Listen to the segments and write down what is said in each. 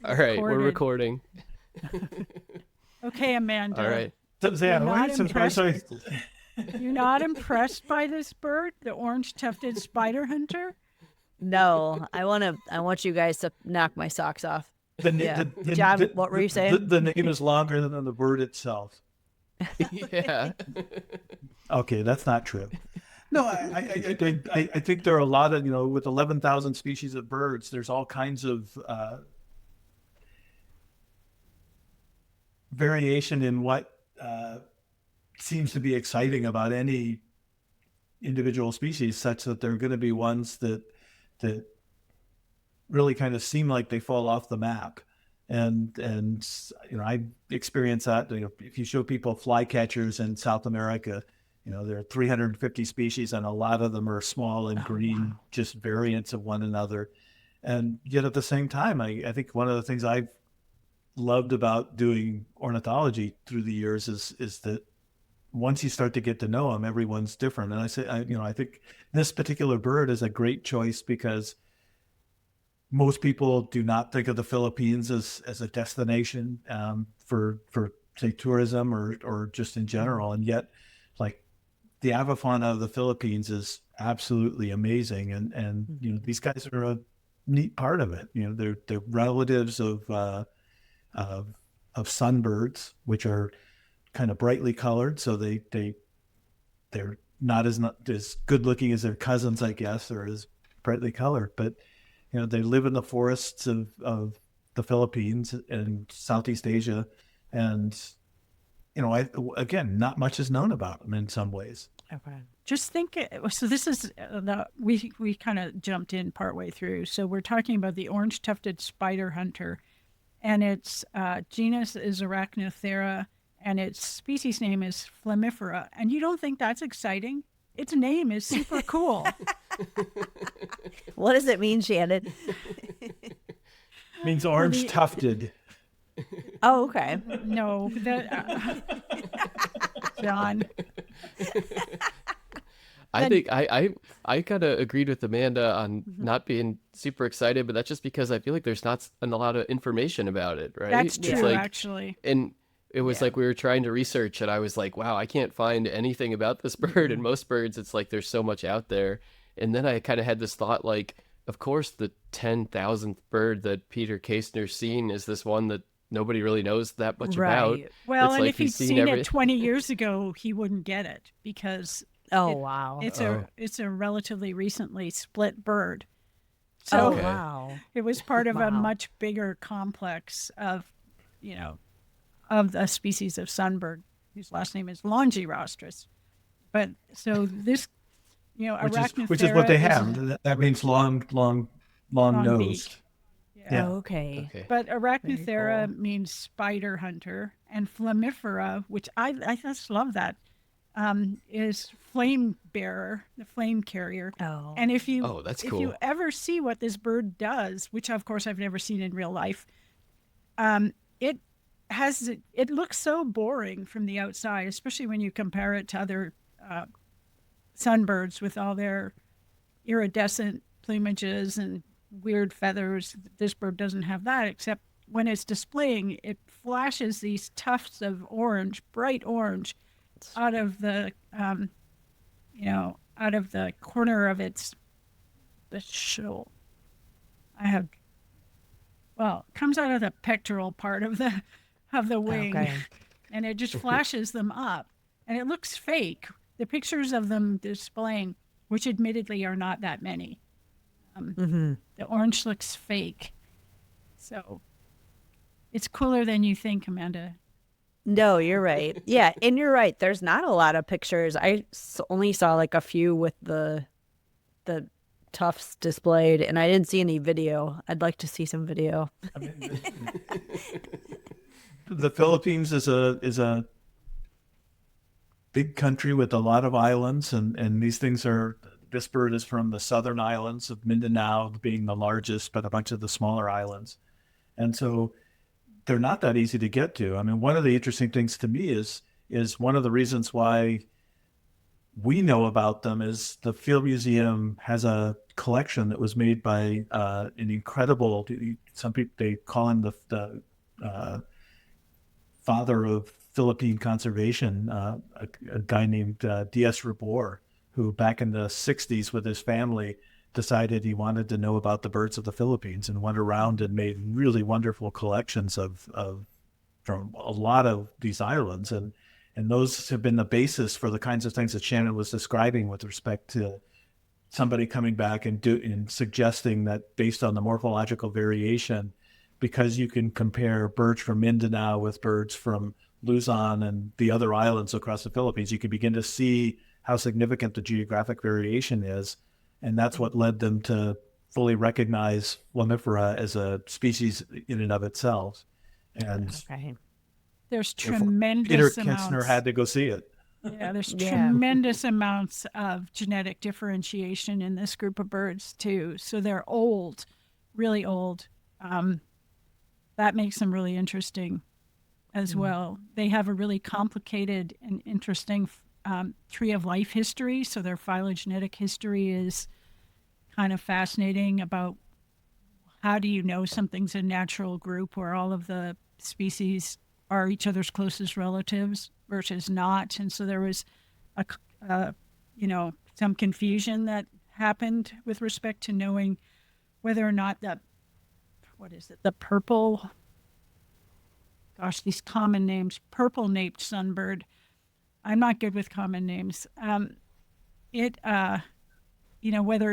All right, we're recording. Okay, Amanda. All right. You're not impressed by this bird, the orange-tufted spiderhunter? No, I want you guys to knock my socks off. John, what were you saying? The name is longer than the bird itself. Yeah. Okay, that's not true. No, I think there are a lot of, with 11,000 species of birds, there's all kinds of variation in what seems to be exciting about any individual species, such that there are going to be ones that really kind of seem like they fall off the map. And I experience that. If you show people flycatchers in South America, there are 350 species, and a lot of them are small and green, just variants of one another. And yet at the same time, I think one of the things I've loved about doing ornithology through the years is that once you start to get to know them, everyone's different. And I think this particular bird is a great choice because most people do not think of the Philippines as a destination for say tourism or just in general, and yet like the avifauna of the Philippines is absolutely amazing, and these guys are a neat part of it. They're relatives of sunbirds, which are kind of brightly colored, so they're not as good looking as their cousins, I guess, or as brightly colored, but they live in the forests of the Philippines and Southeast Asia, and again, not much is known about them in some ways. Okay. Just think. So this is we kind of jumped in partway through. So we're talking about the orange-tufted spiderhunter, and its genus is Arachnothera, and its species name is Flammifera. And you don't think that's exciting? Its name is super cool. What does it mean, Shannon? It means orange-tufted. Oh, okay. No, John. I think I kind of agreed with Amanda on not being super excited, but that's just because I feel like there's not a lot of information about it, right? That's true, like, actually. And it was like we were trying to research, and I was like, wow, I can't find anything about this bird. And most birds, it's like there's so much out there. And then I kind of had this thought, like, of course, the 10,000th bird that Peter Kaestner's seen is this one that nobody really knows that much about. Well, it's and like if he'd seen it 20 years ago, he wouldn't get it because it's a relatively recently split bird. So it was part of a much bigger complex of the species of sunbird, whose last name is Longirostris. But so this, Arachnothera, which is what they have. That means long nosed. Yeah. Oh, okay. But Arachnothera means spider hunter, and Flammifera, which I just love that, is flame bearer, the flame carrier. Oh. And if you that's if cool. you ever see what this bird does, which of course I've never seen in real life, it looks so boring from the outside, especially when you compare it to other sunbirds with all their iridescent plumages and weird feathers. This bird doesn't have that, except when it's displaying, it flashes these tufts of orange, bright orange, out of the corner of the shoal. It comes out of the pectoral part of the wing, and it just flashes them up, and it looks fake. The pictures of them displaying, which admittedly are not that many, the orange looks fake. So it's cooler than you think, Amanda. No, you're right. Yeah, and you're right. There's not a lot of pictures. I only saw like a few with the tufts displayed, and I didn't see any video. I'd like to see some video. The Philippines is a big country with a lot of islands, and these things are. This bird is from the southern islands of Mindanao, being the largest, but a bunch of the smaller islands, and so they're not that easy to get to. I mean, one of the interesting things to me is one of the reasons why we know about them is the Field Museum has a collection that was made by an incredible, some people, they call him the father of Philippine conservation, a guy named D.S. Rabor, who back in the 60s with his family decided he wanted to know about the birds of the Philippines and went around and made really wonderful collections of from a lot of these islands. And those have been the basis for the kinds of things that Shannon was describing with respect to somebody coming back and suggesting that based on the morphological variation, because you can compare birds from Mindanao with birds from Luzon and the other islands across the Philippines, you can begin to see how significant the geographic variation is. And that's what led them to fully recognize Lamifera as a species in and of itself. And there's tremendous Peter amounts. Kaestner had to go see it. Yeah, there's tremendous amounts of genetic differentiation in this group of birds too. So they're old, really old. That makes them really interesting as well. They have a really complicated and interesting tree of life history. So their phylogenetic history is kind of fascinating about how do you know something's a natural group where all of the species are each other's closest relatives versus not. And so there was some confusion that happened with respect to knowing whether or not the purple, these common names, purple-naped sunbird. I'm not good with common names. Whether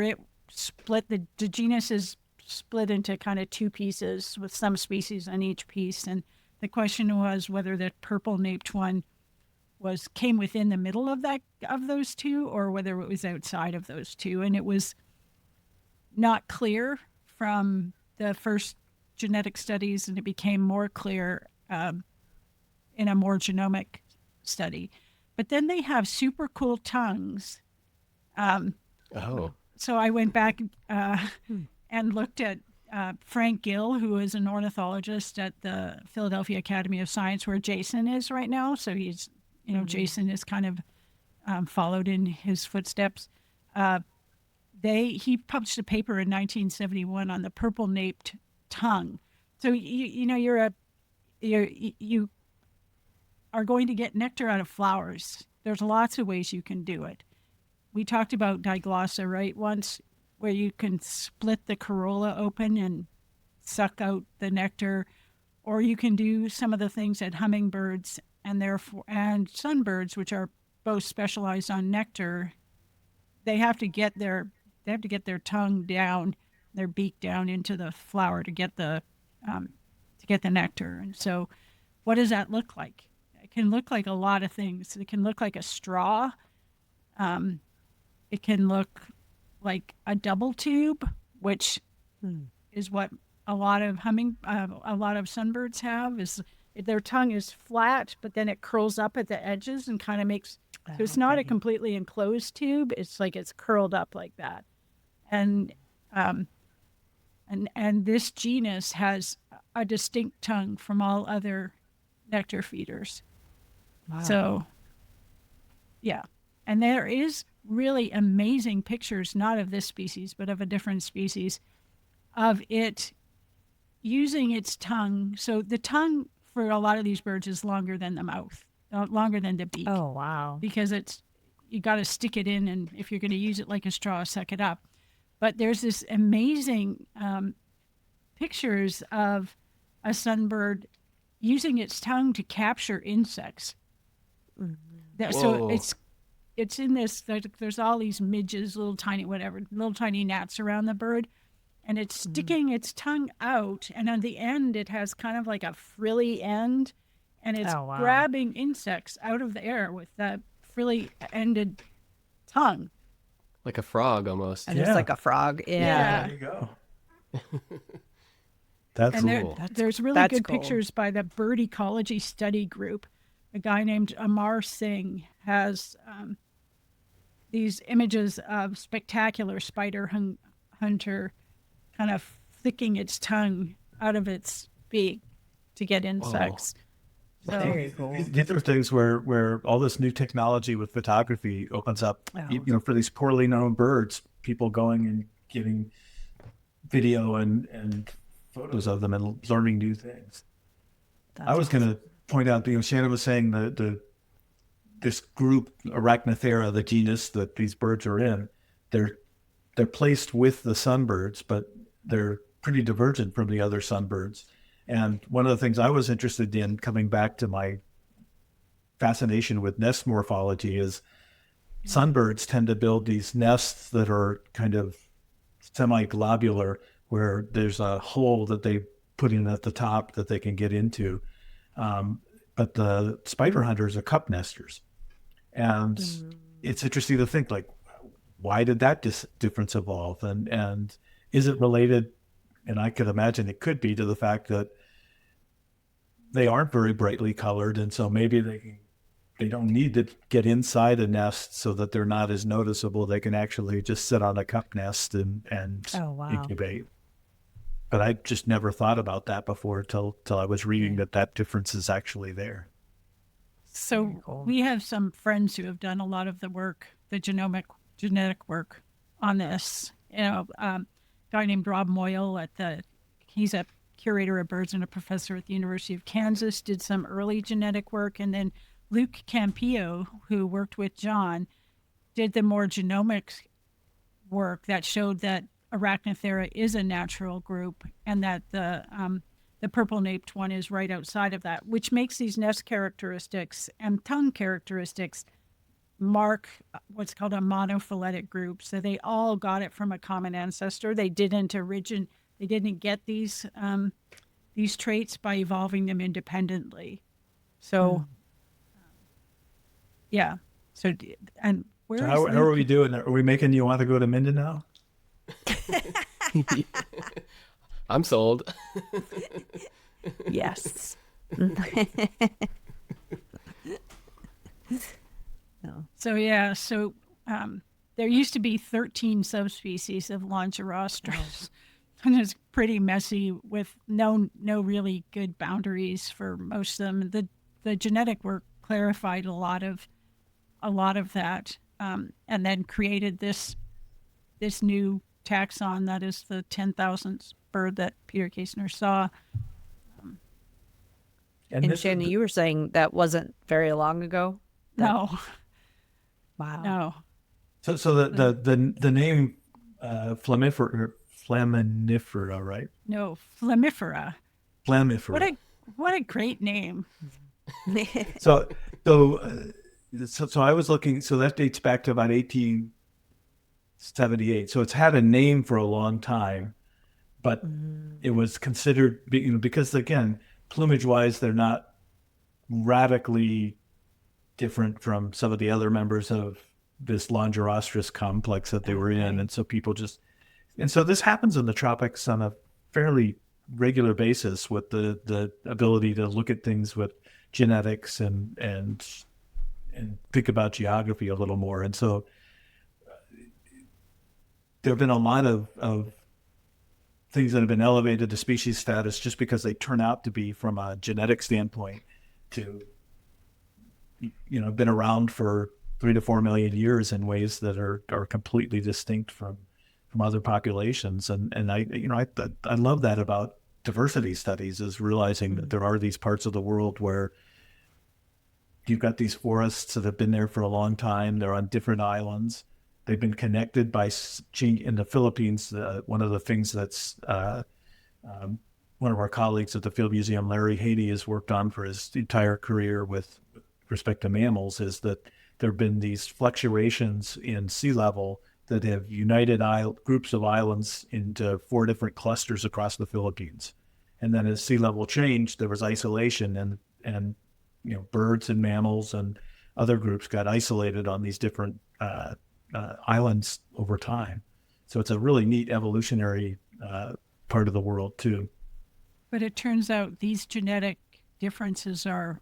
it split, the genus is split into kind of two pieces with some species on each piece. And the question was whether the purple-naped one came within the middle of those two or whether it was outside of those two. And it was not clear from the first genetic studies, and it became more clear in a more genomic study. But then they have super cool tongues. So I went back and looked at Frank Gill, who is an ornithologist at the Philadelphia Academy of Science, where Jason is right now. So he's, Jason is kind of followed in his footsteps. He published a paper in 1971 on the purple-naped tongue. So you are going to get nectar out of flowers. There's lots of ways you can do it. We talked about diglossa, right, once, where you can split the corolla open and suck out the nectar, or you can do some of the things that hummingbirds and sunbirds, which are both specialized on nectar, they have to get their tongue down, their beak down into the flower to get the nectar. And so, what does that look like? It can look like a lot of things. It can look like a straw. It can look like a double tube, which is what a lot of sunbirds have. Is their tongue is flat, but then it curls up at the edges and kind of makes. So it's not a completely enclosed tube. It's like it's curled up like that, and this genus has a distinct tongue from all other nectar feeders. Wow. So, yeah, and there is really amazing pictures, not of this species, but of a different species, of it using its tongue. So the tongue for a lot of these birds is longer than the mouth, longer than the beak. Oh, wow. Because you got to stick it in, and if you're going to use it like a straw, suck it up. But there's this amazing pictures of a sunbird using its tongue to capture insects. Mm-hmm. So it's in this, there's all these midges, little tiny gnats around the bird, and it's sticking its tongue out, and on the end it has kind of like a frilly end, and it's grabbing insects out of the air with that frilly ended tongue. Like a frog almost. And just like a frog. Yeah. There you go. That's cool. There's really good pictures by the Bird Ecology Study Group. A guy named Amar Singh has these images of spectacular spiderhunter kind of flicking its tongue out of its beak to get insects. So Very cool. These are things where all this new technology with photography opens up, Oh. for these poorly known birds, people going and getting video and photos of them and learning new things. I was going to point out, Shannon was saying this group, Arachnothera, the genus that these birds are in, they're placed with the sunbirds, but they're pretty divergent from the other sunbirds. And one of the things I was interested in, coming back to my fascination with nest morphology, is sunbirds tend to build these nests that are kind of semi-globular, where there's a hole that they put in at the top that they can get into. But the spiderhunters are cup nesters. And it's interesting to think, like, why did that difference evolve? And is it related? And I could imagine it could be to the fact that they aren't very brightly colored. And so maybe they don't need to get inside a nest so that they're not as noticeable. They can actually just sit on a cup nest and incubate. But I just never thought about that before till I was reading that difference is actually there. So we have some friends who have done a lot of the work, the genetic work on this. A guy named Rob Moyle he's a curator of birds and a professor at the University of Kansas, did some early genetic work. And then Luke Campillo, who worked with John, did the more genomics work that showed that Arachnothera is a natural group, and that the purple-naped one is right outside of that, which makes these nest characteristics and tongue characteristics mark what's called a monophyletic group. So they all got it from a common ancestor. They didn't get these traits by evolving them independently. So, yeah. So, and where how are we doing? Are we making you want to go to Mindanao? I'm sold. Yes. No. So there used to be 13 subspecies of Longerostris. And it's pretty messy with no really good boundaries for most of them. The genetic work clarified a lot of that, and then created this new taxon that is the 10,000th bird that Peter Kaestner saw. And Shannon, you were saying that wasn't very long ago? No. Wow. No. So the name Flaminifera, right? No, Flaminifera. Flaminifera. What a great name. So I was looking. So that dates back to about 1878. So it's had a name for a long time, but it was considered, because again, plumage-wise, they're not radically different from some of the other members of this Longerostris complex that they were in, and so people so this happens in the tropics on a fairly regular basis with the ability to look at things with genetics and think about geography a little more. And so there have been a lot of things that have been elevated to species status just because they turn out to be, from a genetic standpoint, to been around for 3 to 4 million years in ways that are completely distinct from other populations. And I love that about diversity studies, is realizing that there are these parts of the world where you've got these forests that have been there for a long time. They're on different islands. They've been connected by change. In the Philippines, one of the things that's one of our colleagues at the Field Museum, Larry Haney, has worked on for his entire career with respect to mammals, is that there have been these fluctuations in sea level that have united groups of islands into 4 different clusters across the Philippines. And then as sea level changed, there was isolation, and birds and mammals and other groups got isolated on these different islands over time. So it's a really neat evolutionary part of the world too. But it turns out these genetic differences are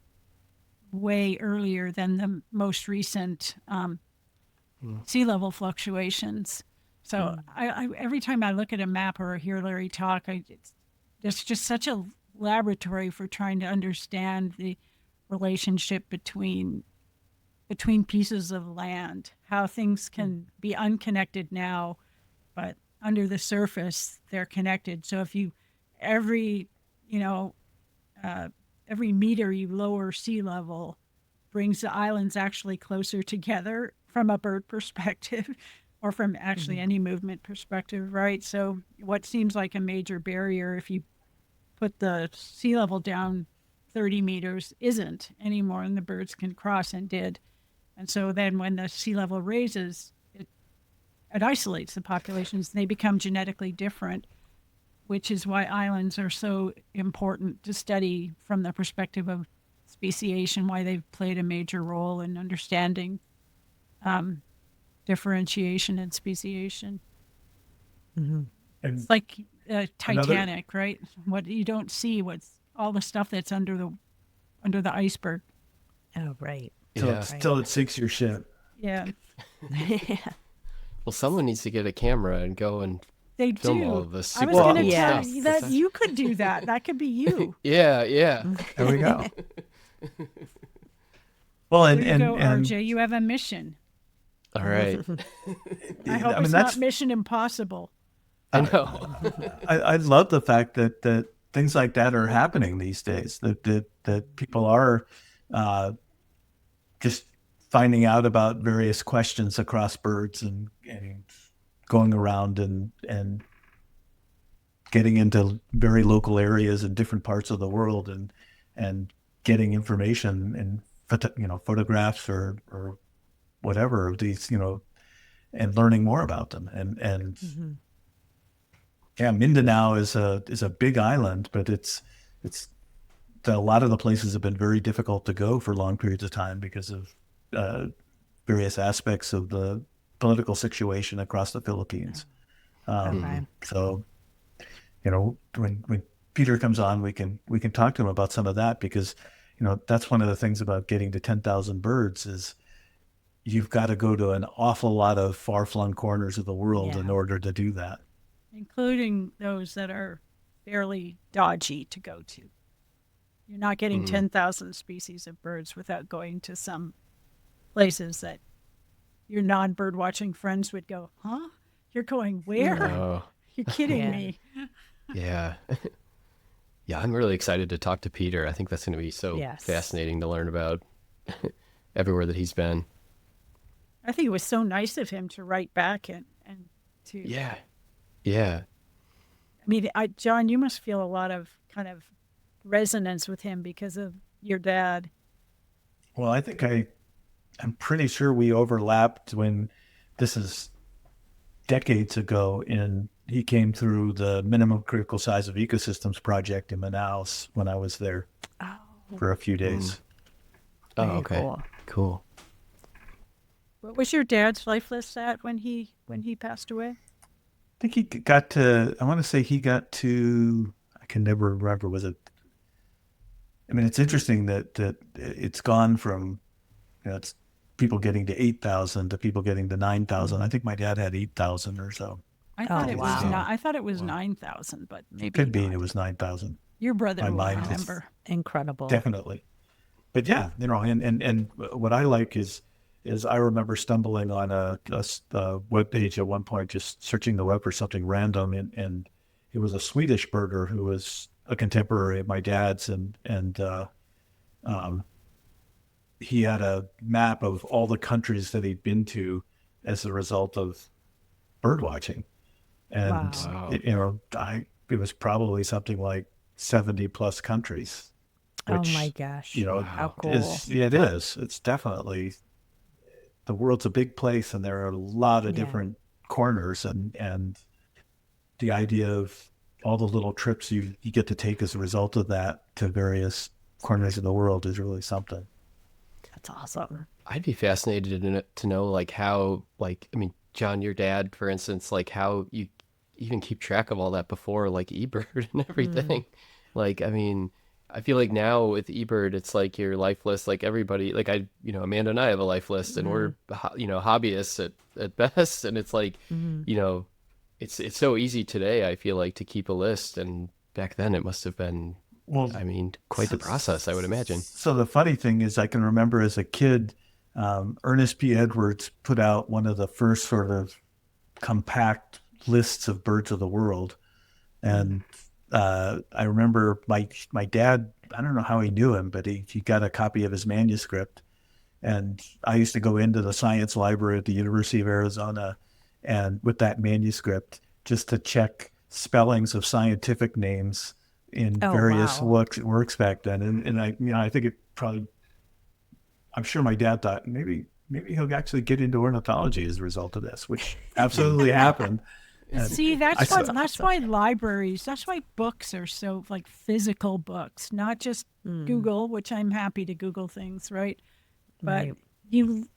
way earlier than the most recent sea level fluctuations. So I every time I look at a map or hear Larry talk, it's just such a laboratory for trying to understand the relationship between pieces of land, how things can be unconnected now, but under the surface they're connected. So if you every meter you lower sea level brings the islands actually closer together from a bird perspective or from actually any movement perspective, right? So what seems like a major barrier if you put the sea level down 30 meters isn't anymore, and the birds can cross and did. And so then when the sea level raises, it isolates the populations. They become genetically different, which is why islands are so important to study from the perspective of speciation, why they've played a major role in understanding differentiation and speciation. And It's like Titanic, right? What you don't see, what's all the stuff that's under the iceberg. Oh, right. Till it sinks your ship. Yeah, Well, someone needs to get a camera and go and they film do. all of this I super was going cool to tell stuff. you that you could do that. That could be you. Yeah, yeah. There we go. Well, There you go, RJ. You have a mission. All right. I hope it's not Mission Impossible. I know. I love the fact that things like that are happening these days. That people are just finding out about various questions across birds and going around and getting into very local areas in different parts of the world and getting information and photographs or whatever of these, and learning more about them. And yeah, Mindanao is a big island, but it's a lot of the places have been very difficult to go for long periods of time because of various aspects of the political situation across the Philippines. So, when Peter comes on, we can talk to him about some of that, because that's one of the things about getting to 10,000 birds is you've got to go to an awful lot of far-flung corners of the world in order to do that. Including those that are fairly dodgy to go to. You're not getting 10,000 species of birds without going to some places that your non-bird watching friends would go, huh? You're going where? No. You're kidding me. Yeah. Yeah, I'm really excited to talk to Peter. I think that's going to be so fascinating to learn about everywhere that he's been. I think it was so nice of him to write back and to... Yeah. I mean, John, you must feel a lot of kind of resonance with him because of your dad. Well, I think I'm pretty sure we overlapped when this is decades ago, and he came through the minimum critical size of ecosystems project in Manaus when I was there for a few days. Oh, okay. Cool. What was your dad's life list at when he passed away? I think he got to, I want to say he got to, I can never remember, was it? I mean, it's interesting that it's gone from, it's people getting to 8,000 to people getting to 9,000. I think my dad had 8,000 or so. I thought it was 9,000, but maybe Could be not. it was 9,000. Your brother My will mind is remember. Incredible. Definitely. But yeah, and what I like is I remember stumbling on a web page at one point, just searching the web for something random, and it was a Swedish birder who was a contemporary of my dad's, and he had a map of all the countries that he'd been to as a result of bird watching, and it was probably something like 70 plus countries. Which, oh my gosh! How cool! It is. It's definitely, the world's a big place, and there are a lot of different corners, and the idea of all the little trips you get to take as a result of that to various corners of the world is really something. That's awesome. I'd be fascinated to know, like, how, like, I mean, John, your dad, for instance, like, how you even keep track of all that before, like, eBird and everything. Like, I mean, I feel like now with eBird, it's like your life list, like everybody, like Amanda and I have a life list, and we're, hobbyists at best. And it's like, it's so easy today, I feel like, to keep a list. And back then it must have been Well, I mean, quite the process, I would imagine. So the funny thing is, I can remember as a kid, Ernest P. Edwards put out one of the first sort of compact lists of birds of the world. And I remember my dad, I don't know how he knew him, but he got a copy of his manuscript. And I used to go into the science library at the University of Arizona and with that manuscript just to check spellings of scientific names in various works back then. And I think it probably, I'm sure my dad thought maybe he'll actually get into ornithology as a result of this, which absolutely happened. And See, that's why libraries, that's why books are so like physical books, not just Google, which I'm happy to Google things, right? But you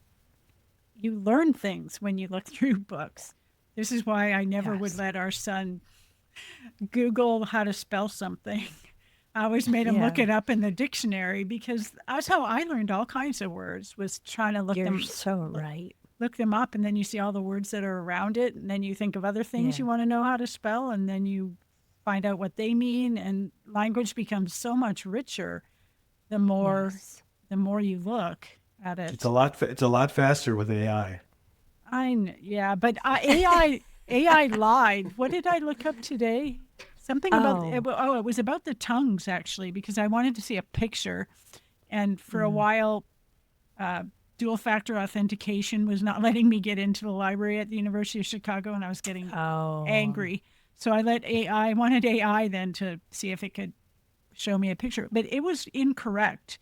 learn things when you look through books. This is why I never would let our son Google how to spell something. I always made him look it up in the dictionary because that's how I learned all kinds of words, was trying to look them up, and then you see all the words that are around it, and then you think of other things you want to know how to spell, and then you find out what they mean, and language becomes so much richer the more you look at it. It's a lot faster with AI. But AI lied. What did I look up today? Something about it was about the tongues, actually, because I wanted to see a picture, and for a while dual factor authentication was not letting me get into the library at the University of Chicago, and I was getting angry. So I wanted AI then to see if it could show me a picture, but it was incorrect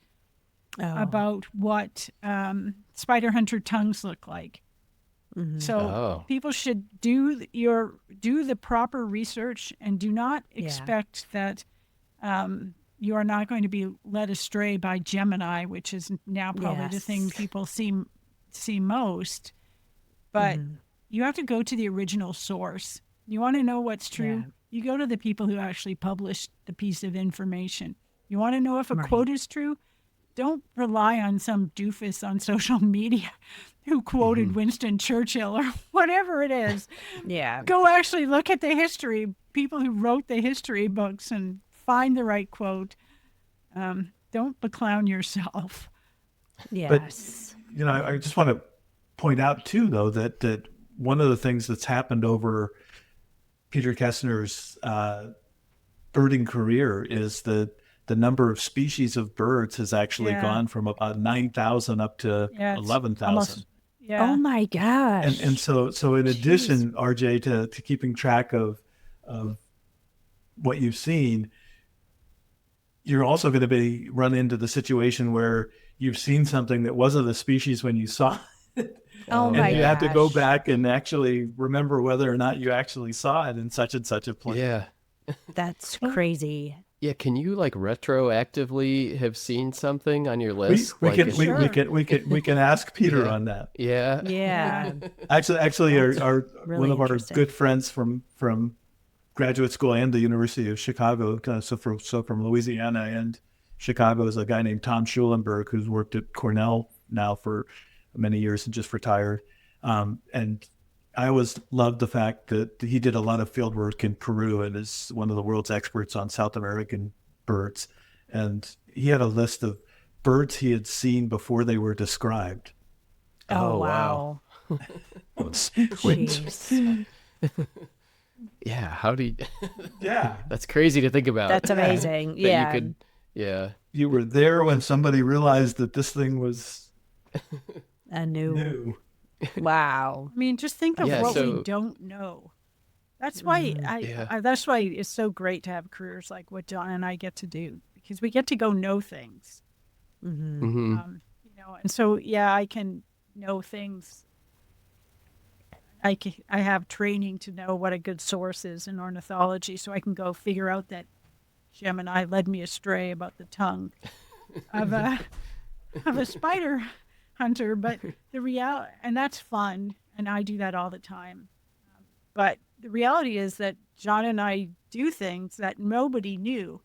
about what spiderhunter tongues look like. So people should do the proper research and do not expect that you are not going to be led astray by Gemini, which is now probably the thing people see most. But you have to go to the original source. You want to know what's true? You go to the people who actually published the piece of information. You want to know if a quote is true? Don't rely on some doofus on social media who quoted Winston Churchill or whatever it is. Go actually look at the history, people who wrote the history books, and find the right quote. Don't beclown yourself. Yes. But, I just want to point out, too, though, that one of the things that's happened over Peter Kaestner's birding career is that the number of species of birds has actually gone from about 9,000 up to 11,000. Oh my gosh. And so in addition, RJ, to keeping track of what you've seen, you're also going to run into the situation where you've seen something that wasn't a species when you saw it. Oh my And you gosh. have to go back and actually remember whether or not you actually saw it in such and such a place. Yeah. That's crazy. Yeah, can you like retroactively have seen something on your list? We can ask Peter on that. Yeah. Yeah. Actually, our really one of our interesting. good friends from graduate school and the University of Chicago, so from Louisiana and Chicago, is a guy named Tom Schulenberg, who's worked at Cornell now for many years and just retired. And I always loved the fact that he did a lot of field work in Peru and is one of the world's experts on South American birds. And he had a list of birds he had seen before they were described. Oh, wow. Jeez. Yeah, how do you... Yeah. That's crazy to think about. That's amazing. That Yeah. You could, yeah. You were there when somebody realized that this thing was A new. new. Wow. I mean, just think of Yeah, what so- we don't know. That's why that's why it's so great to have careers like what John and I get to do, because we get to go know things. Mm-hmm. And so I can know things. I have training to know what a good source is in ornithology, so I can go figure out that Gemini led me astray about the tongue of a spider hunter. But the reality, and that's fun, and I do that all the time. But the reality is that John and I do things that nobody knew,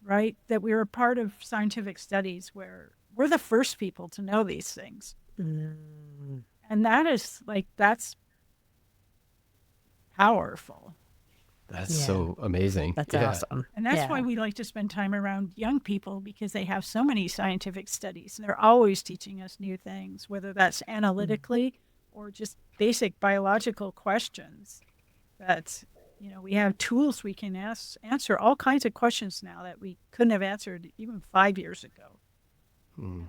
right? That we were a part of scientific studies where we're the first people to know these things. And that's powerful. That's so amazing. That's yeah. awesome. And that's why we like to spend time around young people, because they have so many scientific studies. They're always teaching us new things, whether that's analytically or just basic biological questions. That, we have tools we can answer all kinds of questions now that we couldn't have answered even 5 years ago.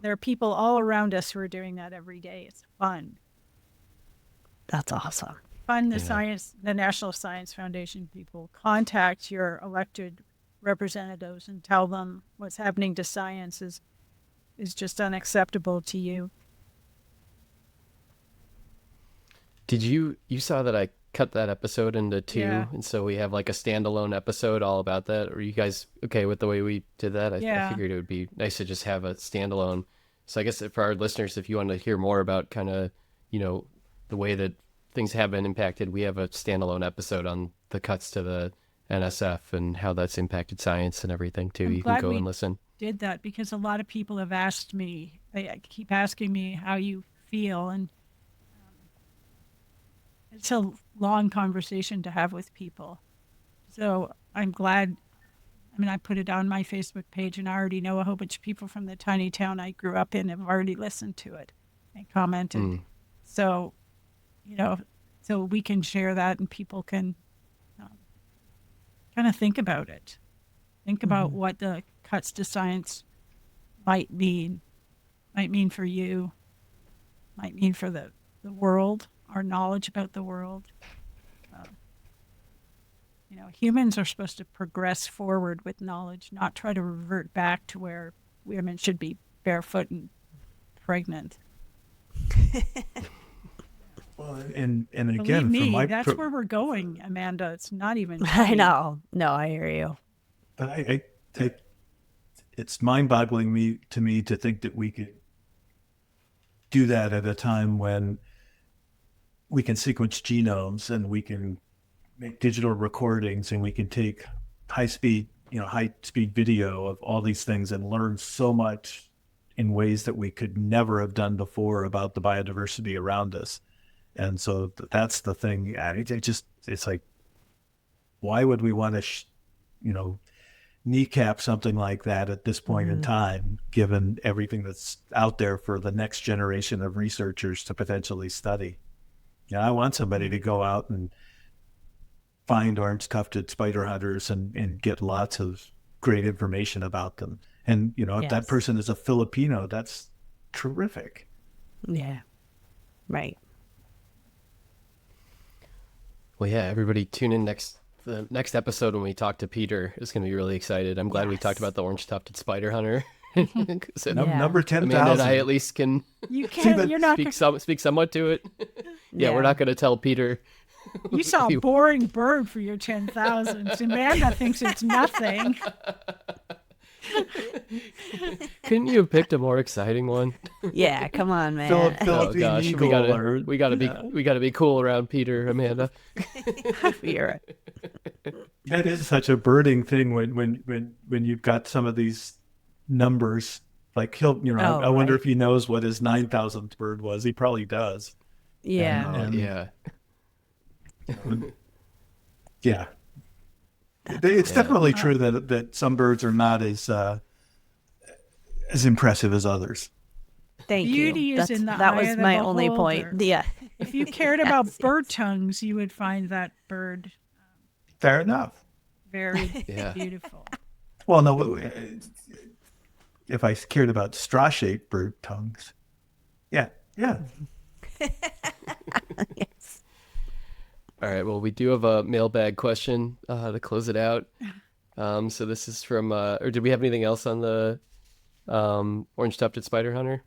There are people all around us who are doing that every day. It's fun. That's awesome. Fund the National Science Foundation people. Contact your elected representatives and tell them what's happening to science is just unacceptable to you. Did you saw that I cut that episode into 2, Yeah. and so we have like a standalone episode all about that? Are you guys okay with the way we did that? I figured it would be nice to just have a standalone. So I guess for our listeners, if you want to hear more about kind of, the way that things have been impacted, we have a standalone episode on the cuts to the NSF and how that's impacted science and everything too. You can go and listen. Did that because a lot of people have asked me. They keep asking me how you feel, and it's a long conversation to have with people. So I'm glad. I mean, I put it on my Facebook page, and I already know a whole bunch of people from the tiny town I grew up in have already listened to it and commented. So, so we can share that, and people can kind of think about it. Think about what the cuts to science might mean for you, might mean for the world, our knowledge about the world. Humans are supposed to progress forward with knowledge, not try to revert back to where women should be barefoot and pregnant. Well, and Believe again, me, that's where we're going, Amanda. It's not even I know. No, I hear you. But it's mind-boggling to me to think that we could do that at a time when we can sequence genomes and we can make digital recordings and we can take high-speed video of all these things and learn so much in ways that we could never have done before about the biodiversity around us. And so that's the thing. It's like, why would we want to, kneecap something like that at this point in time, given everything that's out there for the next generation of researchers to potentially study? I want somebody to go out and find orange-tufted spiderhunters and get lots of great information about them. And, if that person is a Filipino, that's terrific. Yeah. Right. Well, yeah, everybody tune in the next episode when we talk to Peter. Is going to be really excited. I'm glad we talked about the orange-tufted spiderhunter. Number 10,000. Amanda and I at least can you're not speak somewhat to it. We're not going to tell Peter. You saw a boring bird for your 10,000. Amanda thinks it's nothing. Couldn't you have picked a more exciting one? Yeah, come on, man. Oh gosh, we gotta be cool around Peter, Amanda. You're right. That is such a birding thing when you've got some of these numbers. Like I wonder if he knows what his 9,000th bird was. He probably does. Yeah. Yeah. It's definitely true that some birds are not as impressive as others. Thank Beauty you. is in the that eye was of the my only beholder. point. Yeah. If you cared about bird tongues, you would find that bird Fair enough. very beautiful. Well, no, if I cared about straw-shaped bird tongues, yeah. Yes. All right. Well, we do have a mailbag question to close it out. So this is from, or did we have anything else on the orange-tufted spiderhunter?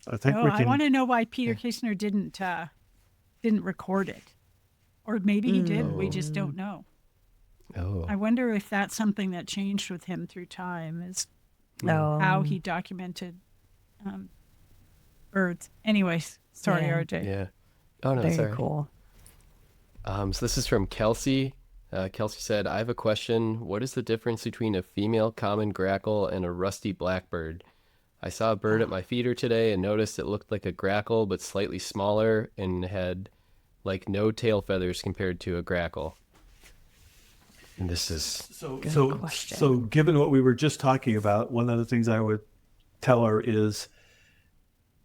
I think I want to know why Peter Kaestner didn't record it, or maybe he did. We just don't know. Oh. I wonder if that's something that changed with him through time, is how he documented birds. Anyways, sorry, RJ. Yeah. Oh no, Very sorry. cool. So this is from Kelsey. Kelsey said, I have a question. What is the difference between a female common grackle and a rusty blackbird? I saw a bird at my feeder today and noticed it looked like a grackle, but slightly smaller and had like no tail feathers compared to a grackle. And this is So given what we were just talking about, one of the things I would tell her is,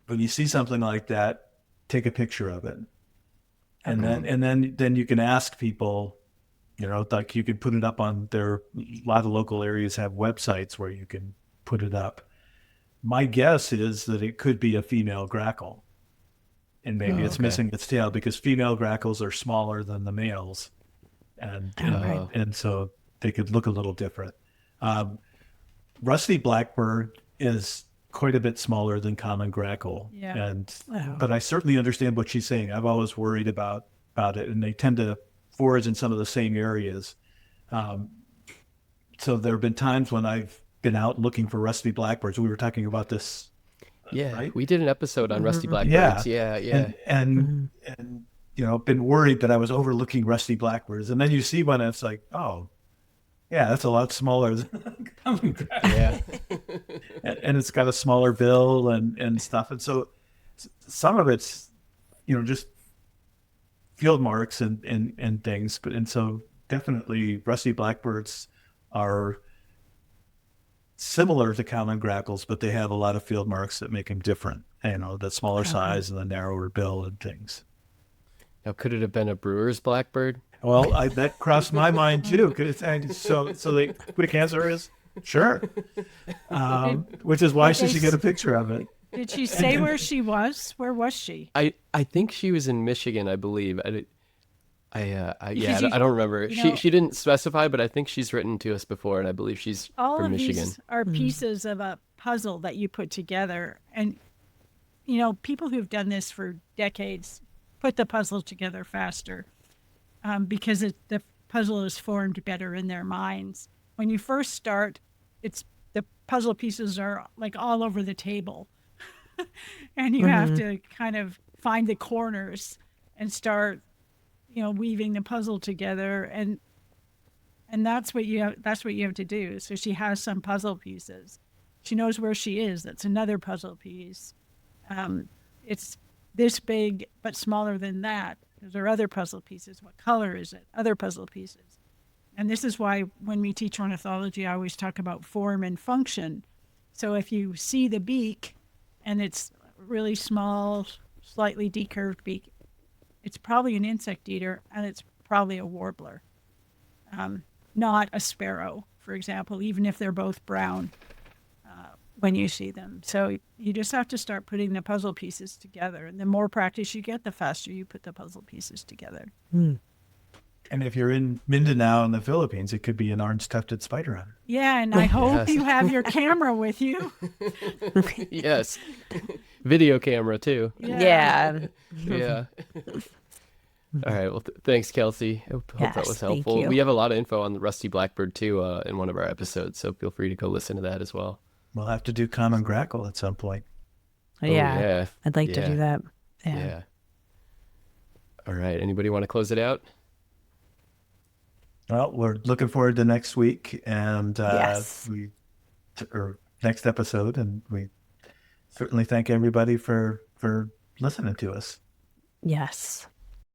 when you see something like that, take a picture of it, and then you can ask people. Like you can put it up on a lot of local areas have websites where you can put it up. My guess is that it could be a female grackle, and maybe it's missing its tail, because female grackles are smaller than the males, and so they could look a little different. Rusty blackbird is quite a bit smaller than common grackle, but I certainly understand what she's saying. I've always worried about it, and they tend to forage in some of the same areas. So there have been times when I've been out looking for rusty blackbirds. We were talking about this. Right? We did an episode on rusty blackbirds. Yeah. And been worried that I was overlooking rusty blackbirds. And then you see one and it's like, oh, yeah, that's a lot smaller than common grackle. Yeah. and it's got a smaller bill and stuff. And so some of it's, just field marks and things, and so definitely rusty blackbirds are similar to common grackles, but they have a lot of field marks that make them different. The smaller size and the narrower bill and things. Now, could it have been a brewer's blackbird? Well, that crossed my mind too. So the quick answer is sure, which is why she should get a picture of it. Did she say where she was? Where was she? I think she was in Michigan, I believe. I don't remember. She didn't specify, but I think she's written to us before, and I believe she's from Michigan. These are pieces of a puzzle that you put together, and people who've done this for decades put the puzzle together faster, because the puzzle is formed better in their minds. When you first start, the puzzle pieces are like all over the table. And you have to kind of find the corners and start, weaving the puzzle together, and that's what you have to do. So she has some puzzle pieces. She knows where she is. That's another puzzle piece. It's this big but smaller than that. There are other puzzle pieces. What color is it? Other puzzle pieces. And this is why when we teach ornithology, I always talk about form and function. So if you see the beak, and it's really small, slightly decurved beak, it's probably an insect eater, and it's probably a warbler, not a sparrow, for example, even if they're both brown when you see them. So you just have to start putting the puzzle pieces together. And the more practice you get, the faster you put the puzzle pieces together. And if you're in Mindanao in the Philippines, it could be an orange-tufted spiderhunter. Yeah, and I hope you have your camera with you. Yes. Video camera, too. Yeah. Yeah. All right. Well, thanks, Kelsey. Hope that was helpful. Thank you. We have a lot of info on the rusty blackbird, too, in one of our episodes, so feel free to go listen to that as well. We'll have to do common grackle at some point. Yeah. I'd like to do that. Yeah. All right. Anybody want to close it out? Well, we're looking forward to next week and next episode, and we certainly thank everybody for listening to us. Yes.